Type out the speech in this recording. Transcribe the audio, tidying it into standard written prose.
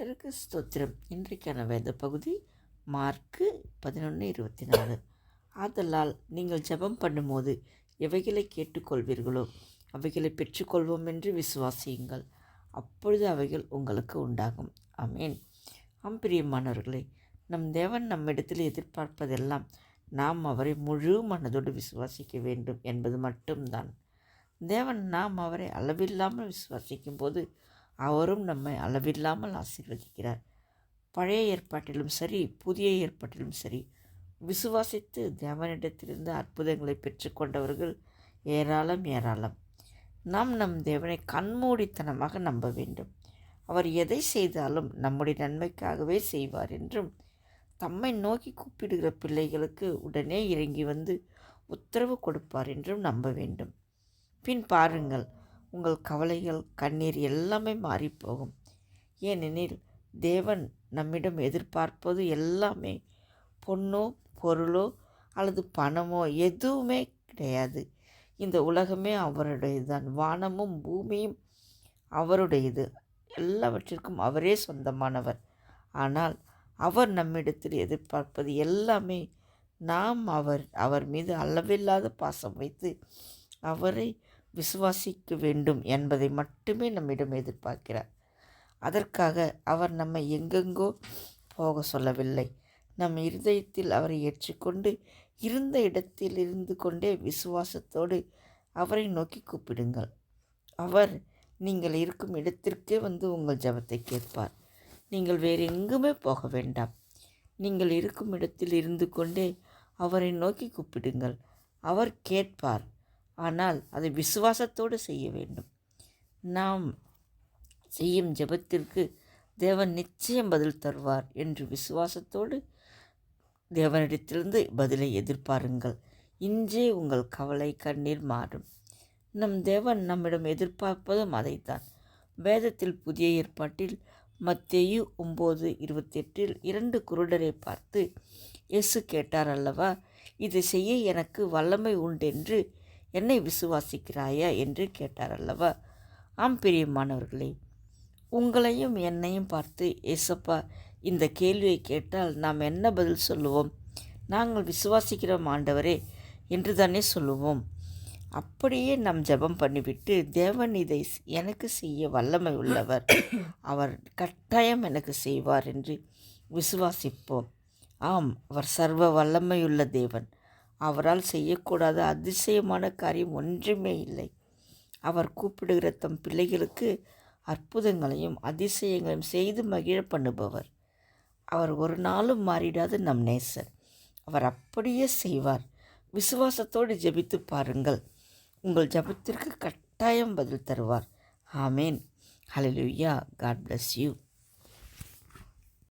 கர்த்தருக்கு ஸ்தோத்திரம். இன்றைக்கான வேத பகுதி மார்க்கு 11:24. ஆதலால் நீங்கள் ஜெபம் பண்ணும்போது எவைகளை கேட்டுக்கொள்வீர்களோ அவைகளை பெற்றுக்கொள்வோம் என்று விசுவாசியுங்கள். அப்பொழுது அவைகள் உங்களுக்கு உண்டாகும். ஆமேன். பிரியமானவர்களே, நம் தேவன் நம்மிடத்தில் எதிர்பார்ப்பதெல்லாம் நாம் அவரை முழு மனதோடு விசுவாசிக்க வேண்டும் என்பது மட்டும்தான். தேவன் நாம் அவரை அளவில்லாமல் விசுவாசிக்கும் போது அவரும் நம்மை அளவில்லாமல் ஆசீர்வதிக்கிறார். பழைய ஏற்பாட்டிலும் சரி, புதிய ஏற்பாட்டிலும் சரி, விசுவாசித்து தேவனிடத்திலிருந்து அற்புதங்களை பெற்றுக்கொண்டவர்கள் ஏராளம். நாம் நம் தேவனை கண்மூடித்தனமாக நம்ப வேண்டும். அவர் எதை செய்தாலும் நம்முடைய நன்மைக்காகவே செய்வார் என்றும், தம்மை நோக்கி கூப்பிடுகிற பிள்ளைகளுக்கு உடனே இறங்கி வந்து உத்தரவு கொடுப்பார் என்றும் நம்ப வேண்டும். பின் பாருங்கள், உங்கள் கவலைகள், கண்ணீர் எல்லாமே மாறிப்போகும். ஏனெனில் தேவன் நம்மிடம் எதிர்பார்ப்பது எல்லாமே பொன்னோ பொருளோ அல்லது பணமோ எதுவுமே கிடையாது. இந்த உலகமே அவருடையது தான். வானமும் பூமியும் அவருடையது. எல்லாவற்றிற்கும் அவரே சொந்தமானவர். ஆனால் அவர் நம்மிடத்தில் எதிர்பார்ப்பது எல்லாமே நாம் அவர் மீது அளவில்லாத பாசம் வைத்து அவரை விசுவாசிக்க வேண்டும் என்பதை மட்டுமே நம்மிடம் எதிர்பார்க்கிறார். அதற்காக அவர் நம்மை எங்கெங்கோ போக சொல்லவில்லை. நம் இருதயத்தில் அவரை ஏற்றுக்கொண்டு இருந்த இடத்தில் இருந்து கொண்டே விசுவாசத்தோடு அவரை நோக்கி கூப்பிடுங்கள். அவர் நீங்கள் இருக்கும் இடத்திற்கே வந்து உங்கள் ஜெபத்தை கேட்பார். நீங்கள் வேறு எங்குமே போக வேண்டாம். நீங்கள் இருக்கும் இடத்தில் இருந்து கொண்டே அவரை நோக்கி கூப்பிடுங்கள். அவர் கேட்பார். ஆனால் அதை விசுவாசத்தோடு செய்ய வேண்டும். நாம் செய்யும் ஜெபத்திற்கு தேவன் நிச்சயம் பதில் தருவார் என்று விசுவாசத்தோடு தேவனிடத்திலிருந்து பதிலை எதிர்பாருங்கள். இன்றே உங்கள் கவலை, கண்ணீர் மாறும். நம் தேவன் நம்மிடம் எதிர்பார்ப்பதும் அதைத்தான். வேதத்தில் புதிய ஏற்பாட்டில் மத்தேயு 9:28 2 குருடரை பார்த்து இயேசு கேட்டார் அல்லவா, இதை செய்ய எனக்கு வல்லமை உண்டென்று என்னை விசுவாசிக்கிறாயா என்று கேட்டார் அல்லவா. பிரியமானவர்களே, உங்களையும் என்னையும் பார்த்து ஏசப்பா இந்த கேள்வியை கேட்டால் நாம் என்ன பதில் சொல்லுவோம்? நாங்கள் விசுவாசிக்கிறோம் ஆண்டவரே என்று தானே சொல்லுவோம். அப்படியே நாம் ஜெபம் பண்ணிவிட்டு, தேவன் இதை எனக்கு செய்ய வல்லமை உள்ளவர், அவர் கட்டாயம் எனக்கு செய்வார் என்று விசுவாசிப்போம். அவர் சர்வ வல்லமையுள்ள தேவன். அவரால் செய்யக்கூடாத அதிசயமான காரியம் ஒன்றுமே இல்லை. அவர் கூப்பிடுகிற தம் பிள்ளைகளுக்கு அற்புதங்களையும் அதிசயங்களையும் செய்து மகிழ பண்ணுபவர். அவர் ஒரு நாளும் மாறிடாத நம் நேசர். அவர் அப்படியே செய்வார். விசுவாசத்தோடு ஜெபித்து பாருங்கள். உங்கள் ஜெபத்திற்கு கட்டாயம் பதில் தருவார். Amen. Hallelujah. God bless you.